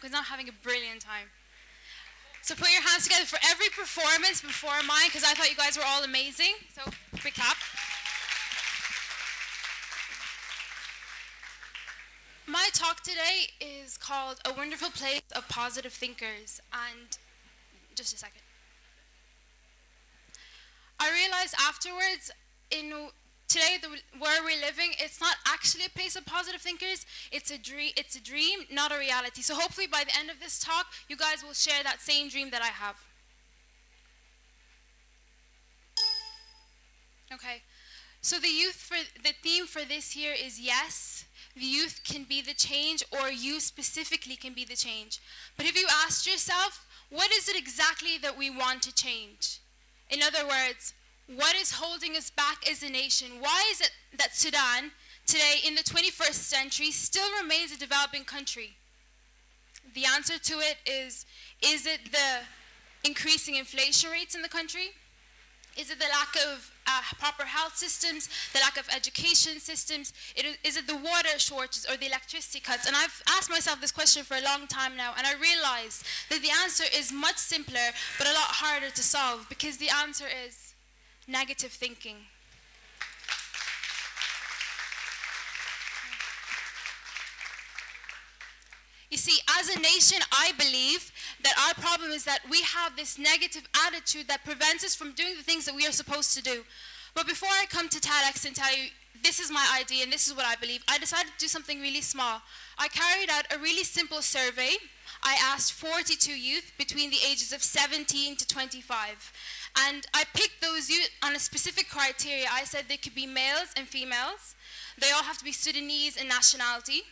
because I'm having a brilliant time. So put your hands together for every performance before mine, because I thought you guys were all amazing. So quick clap. My talk today is called A Wonderful Place of Positive Thinkers. And just a second. I realized afterwards, today, where we're living, it's not actually a place of positive thinkers. It's a dream, not a reality. So hopefully by the end of this talk, you guys will share that same dream that I have. Okay. So the theme for this year is yes. The youth can be the change, or you specifically can be the change. But have you asked yourself, what is it exactly that we want to change? In other words, what is holding us back as a nation? Why is it that Sudan, today in the 21st century, still remains a developing country? The answer to it is it the increasing inflation rates in the country? Is it the lack of proper health systems, the lack of education systems? Is it the water shortages or the electricity cuts? And I've asked myself this question for a long time now, and I realized that the answer is much simpler but a lot harder to solve, because the answer is negative thinking. You see, as a nation, I believe that our problem is that we have this negative attitude that prevents us from doing the things that we are supposed to do. But before I come to TEDx and tell you, this is my idea and this is what I believe, I decided to do something really small. I carried out a really simple survey. I asked 42 youth between the ages of 17 to 25. And I picked those youth on a specific criteria. I said they could be males and females. They all have to be Sudanese in nationality.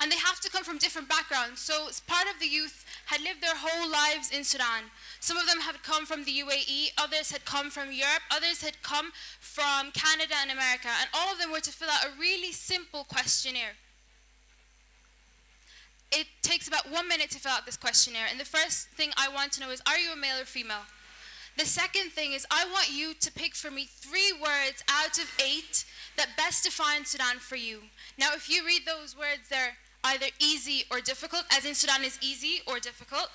And they have to come from different backgrounds. So part of the youth had lived their whole lives in Sudan. Some of them had come from the UAE, others had come from Europe, others had come from Canada and America, and all of them were to fill out a really simple questionnaire. It takes about 1 minute to fill out this questionnaire, and the first thing I want to know is, are you a male or female? The second thing is, I want you to pick for me 3 words out of 8 that best define Sudan for you. Now, if you read those words, they're either easy or difficult, as in Sudan is easy or difficult.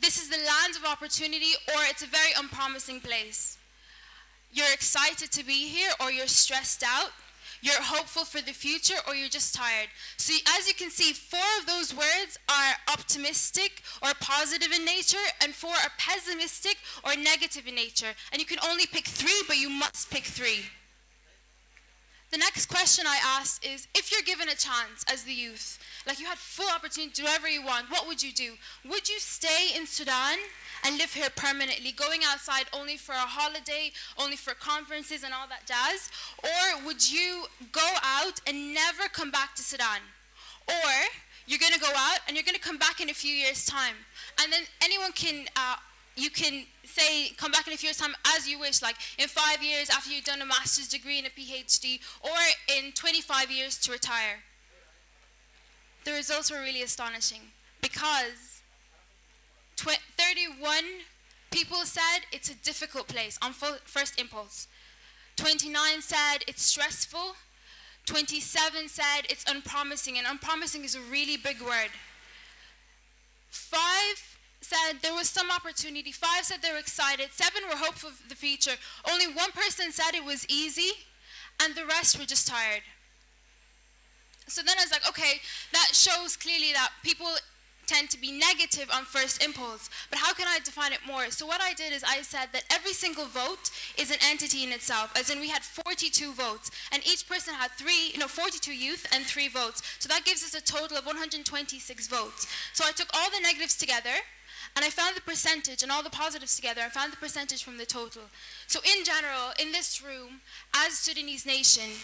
This is the land of opportunity, or it's a very unpromising place. You're excited to be here, or you're stressed out. You're hopeful for the future, or you're just tired. So as you can see, 4 of those words are optimistic or positive in nature, and 4 are pessimistic or negative in nature. And you can only pick 3, but you must pick 3. The next question I asked is, if you're given a chance as the youth, like you had full opportunity to do whatever you want, what would you do? Would you stay in Sudan and live here permanently, going outside only for a holiday, only for conferences and all that jazz? Or would you go out and never come back to Sudan? Or you're going to go out and you're going to come back in a few years' time. And then anyone can, you can say, come back in a few years' time as you wish, like in 5 years after you've done a master's degree and a PhD, or in 25 years to retire. The results were really astonishing, because 31 people said it's a difficult place on first impulse. 29 said it's stressful. 27 said it's unpromising, and unpromising is a really big word. 5 said there was some opportunity. 5 said they were excited. 7 were hopeful for the future. Only 1 person said it was easy, and the rest were just tired. So then I was like, okay, that shows clearly that people tend to be negative on first impulse, but how can I define it more? So what I did is I said that every single vote is an entity in itself, as in we had 42 votes, and each person had 42 youth and 3 votes. So that gives us a total of 126 votes. So I took all the negatives together, and I found the percentage, and all the positives together. I found the percentage from the total. So in general, in this room, as Sudanese nation,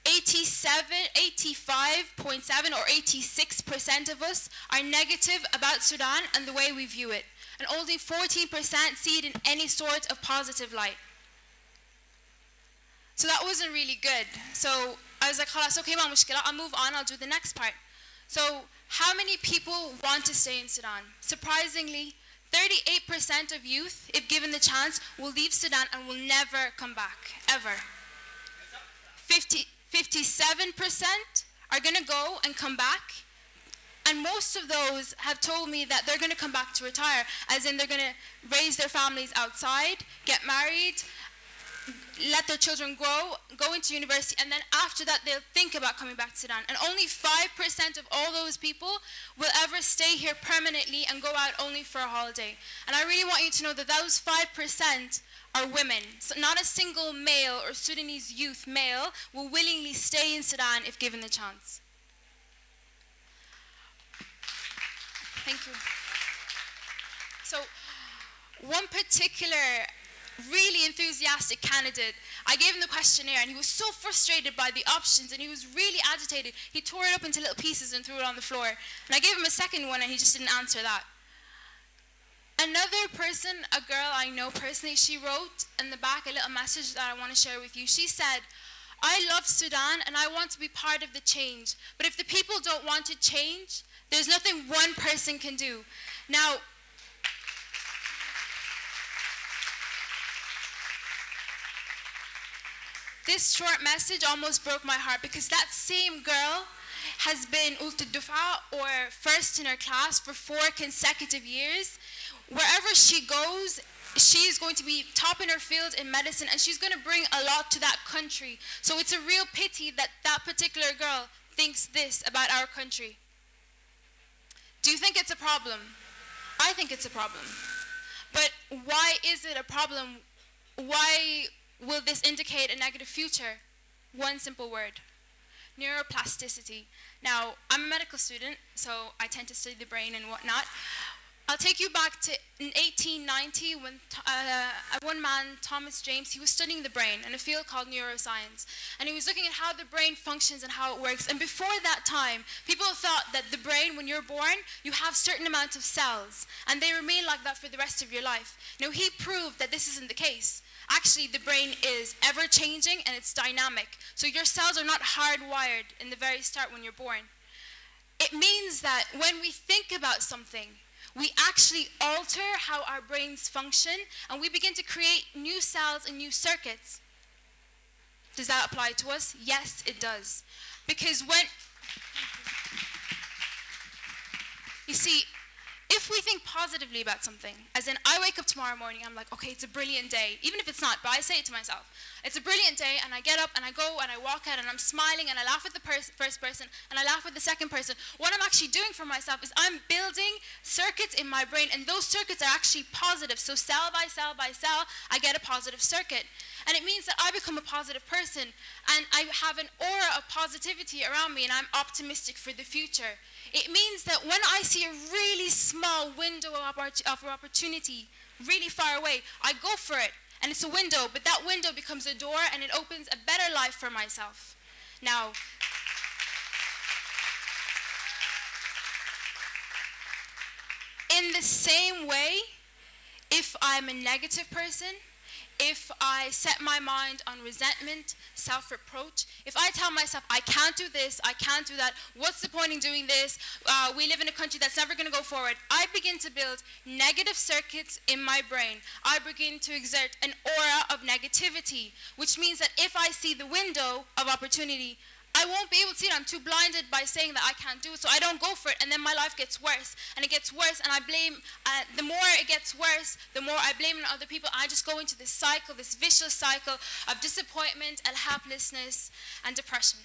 85.7 or 86% of us are negative about Sudan and the way we view it. And only 14% see it in any sort of positive light. So that wasn't really good. So I was like, khalas, okay, ma mushkila, I'll move on, I'll do the next part. So how many people want to stay in Sudan? Surprisingly, 38% of youth, if given the chance, will leave Sudan and will never come back, ever. 57% are going to go and come back, And most of those have told me that they're going to come back to retire, as in they're going to raise their families outside, get married, let their children grow, go into university, and then after that they'll think about coming back to Sudan. And only 5% of all those people will ever stay here permanently and go out only for a holiday. And I really want you to know that those 5% are women. So not a single male or Sudanese youth male will willingly stay in Sudan if given the chance. Thank you. So one particular really enthusiastic candidate, I gave him the questionnaire and he was so frustrated by the options and he was really agitated. He tore it up into little pieces and threw it on the floor. And I gave him a second one and he just didn't answer that. Another person, a girl I know personally, she wrote in the back a little message that I want to share with you. She said, "I love Sudan and I want to be part of the change. But if the people don't want to change, there's nothing one person can do." Now, this short message almost broke my heart, because that same girl has been Ult Dufa, or first in her class, for 4 consecutive years. Wherever she goes, she is going to be top in her field in medicine, and she's going to bring a lot to that country. So it's a real pity that that particular girl thinks this about our country. Do you think it's a problem? I think it's a problem. But why is it a problem? Why will this indicate a negative future? One simple word: neuroplasticity. Now, I'm a medical student, so I tend to study the brain and whatnot. I'll take you back to in 1890 when one man, Thomas James, he was studying the brain in a field called neuroscience. And he was looking at how the brain functions and how it works. And before that time, people thought that the brain, when you're born, you have certain amounts of cells. And they remain like that for the rest of your life. Now, he proved that this isn't the case. Actually, the brain is ever-changing and it's dynamic. So your cells are not hardwired in the very start when you're born. It means that when we think about something, we actually alter how our brains function, and we begin to create new cells and new circuits. Does that apply to us? Yes, it does. Because you see, if we think positively about something, as in I wake up tomorrow morning, I'm like, okay, it's a brilliant day, even if it's not, but I say it to myself. It's a brilliant day, and I get up and I go and I walk out and I'm smiling and I laugh with the first person and I laugh with the second person. What I'm actually doing for myself is I'm building circuits in my brain, and those circuits are actually positive. So cell by cell by cell, I get a positive circuit. And it means that I become a positive person and I have an aura of positivity around me, and I'm optimistic for the future. It means that when I see a really small window of opportunity really far away, I go for it. And it's a window, but that window becomes a door and it opens a better life for myself. Now, in the same way, if I'm a negative person, if I set my mind on resentment, self-reproach, if I tell myself, I can't do this, I can't do that, what's the point in doing this, we live in a country that's never going to go forward, I begin to build negative circuits in my brain. I begin to exert an aura of negativity, which means that if I see the window of opportunity, I won't be able to see it. I'm too blinded by saying that I can't do it, so I don't go for it, and then my life gets worse, and it gets worse, and I blame, the more it gets worse, the more I blame it on other people. I just go into this cycle, this vicious cycle of disappointment and helplessness and depression.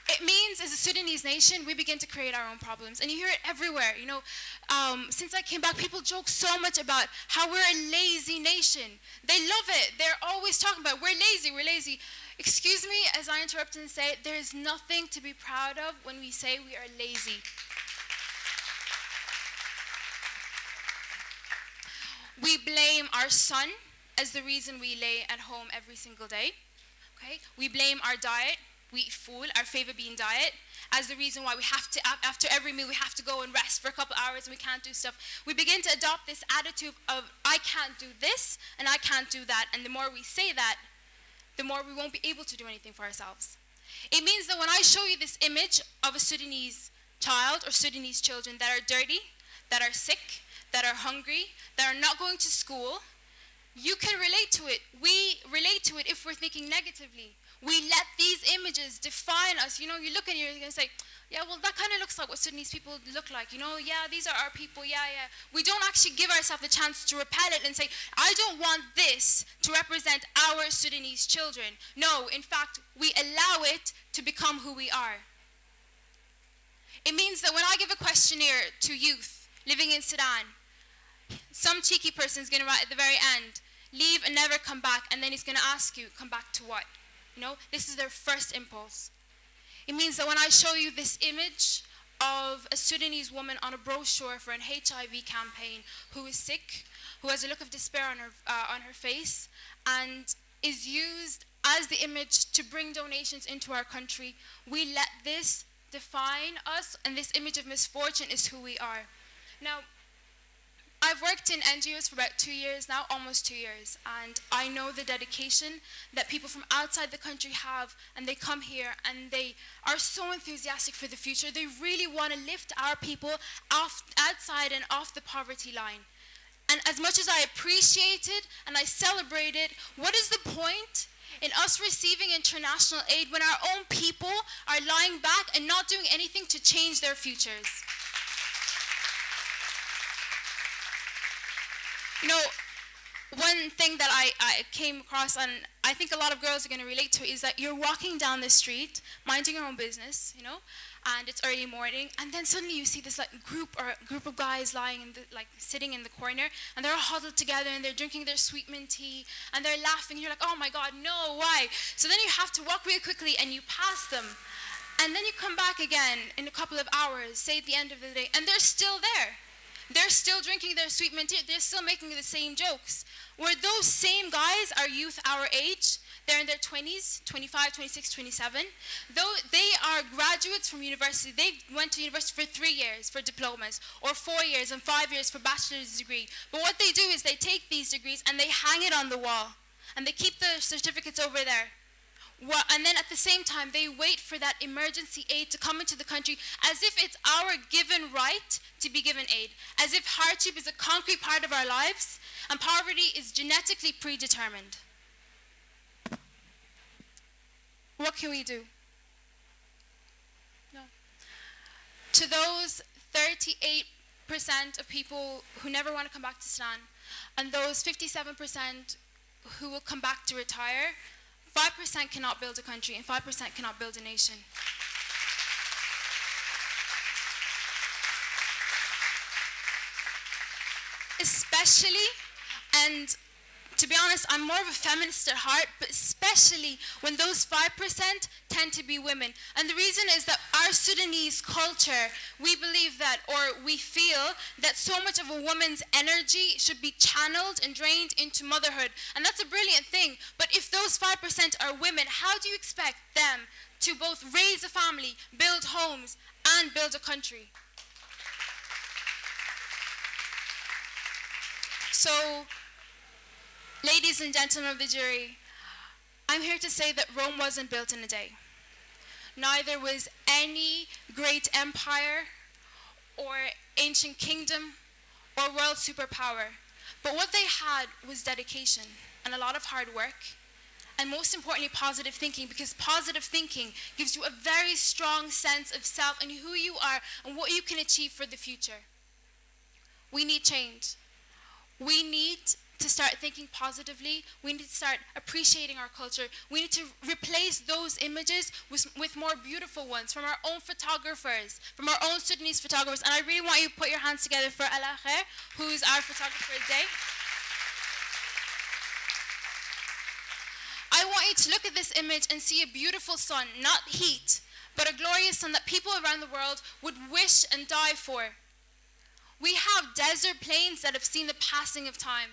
It means, as a Sudanese nation, we begin to create our own problems. And you hear it everywhere. You know, since I came back, people joke so much about how we're a lazy nation. They love it. They're always talking about, we're lazy, we're lazy. Excuse me, as I interrupt and say, there is nothing to be proud of when we say we are lazy. We blame our sun as the reason we lay at home every single day. Okay? We blame our diet. We eat food, our favorite being diet, as the reason why we have to, after every meal, we have to go and rest for a couple hours and we can't do stuff. We begin to adopt this attitude of, I can't do this and I can't do that. And the more we say that, the more we won't be able to do anything for ourselves. It means that when I show you this image of a Sudanese child or Sudanese children that are dirty, that are sick, that are hungry, that are not going to school, you can relate to it. We relate to it if we're thinking negatively. We let these images define us. You know, you look and you're going to say, yeah, well, that kind of looks like what Sudanese people look like. You know, yeah, these are our people, yeah. We don't actually give ourselves the chance to repel it and say, I don't want this to represent our Sudanese children. No, in fact, we allow it to become who we are. It means that when I give a questionnaire to youth living in Sudan, some cheeky person is going to write at the very end, leave and never come back, and then he's going to ask you, come back to what? You know, this is their first impulse. It means that when I show you this image of a Sudanese woman on a brochure for an HIV campaign who is sick, who has a look of despair on her face, and is used as the image to bring donations into our country, we let this define us, and this image of misfortune is who we are. Now, I've worked in NGOs for about 2 years now, almost 2 years, and I know the dedication that people from outside the country have, and they come here and they are so enthusiastic for the future. They really want to lift our people outside and off the poverty line. And as much as I appreciate it and I celebrate it, what is the point in us receiving international aid when our own people are lying back and not doing anything to change their futures? You know, one thing that I came across, and I think a lot of girls are going to relate to, is that you're walking down the street, minding your own business, you know, and it's early morning, and then suddenly you see this group of guys lying sitting in the corner, and they're all huddled together, and they're drinking their sweet mint tea, and they're laughing. You're like, oh my God, no, why? So then you have to walk really quickly, and you pass them, and then you come back again in a couple of hours, say at the end of the day, and they're still there. They're still drinking their sweet mint tea. They're still making the same jokes. Where those same guys are youth our age, they're in their 20s, 25, 26, 27. Though they are graduates from university. They went to university for 3 years for diplomas, or 4 years and 5 years for bachelor's degree. But what they do is they take these degrees and they hang it on the wall. And they keep the certificates over there. And then at the same time, they wait for that emergency aid to come into the country as if it's our given right to be given aid, as if hardship is a concrete part of our lives and poverty is genetically predetermined. What can we do? No. To those 38% of people who never want to come back to Sudan, and those 57% who will come back to retire, 5% cannot build a country, and 5% cannot build a nation. Especially, and to be honest, I'm more of a feminist at heart, but especially when those 5% tend to be women. And the reason is that our Sudanese culture, we believe that, or we feel that so much of a woman's energy should be channeled and drained into motherhood. And that's a brilliant thing. But if those 5% are women, how do you expect them to both raise a family, build homes, and build a country? So, ladies and gentlemen of the jury, I'm here to say that Rome wasn't built in a day. Neither was any great empire or ancient kingdom or world superpower. But what they had was dedication and a lot of hard work, and most importantly, positive thinking, because positive thinking gives you a very strong sense of self and who you are and what you can achieve for the future. We need change. We need to start thinking positively. We need to start appreciating our culture. We need to replace those images with more beautiful ones from our own photographers, from our own Sudanese photographers. And I really want you to put your hands together for Ala Khair, who is our photographer today. I want you to look at this image and see a beautiful sun, not heat, but a glorious sun that people around the world would wish and die for. We have desert plains that have seen the passing of time.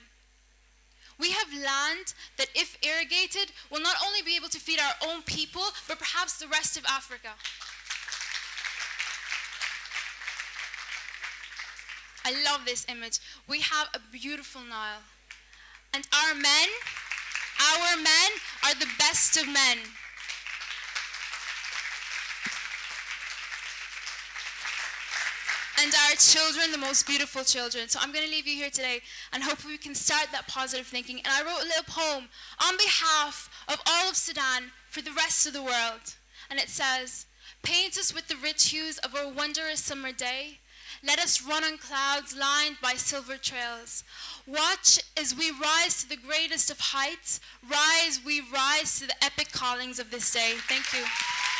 We have land that, if irrigated, will not only be able to feed our own people, but perhaps the rest of Africa. I love this image. We have a beautiful Nile. And our men are the best of men. and our children, the most beautiful children. So I'm going to leave you here today, and hopefully we can start that positive thinking. And I wrote a little poem on behalf of all of Sudan for the rest of the world. And it says, paint us with the rich hues of a wondrous summer day. Let us run on clouds lined by silver trails. Watch as we rise to the greatest of heights. Rise, we rise to the epic callings of this day. Thank you.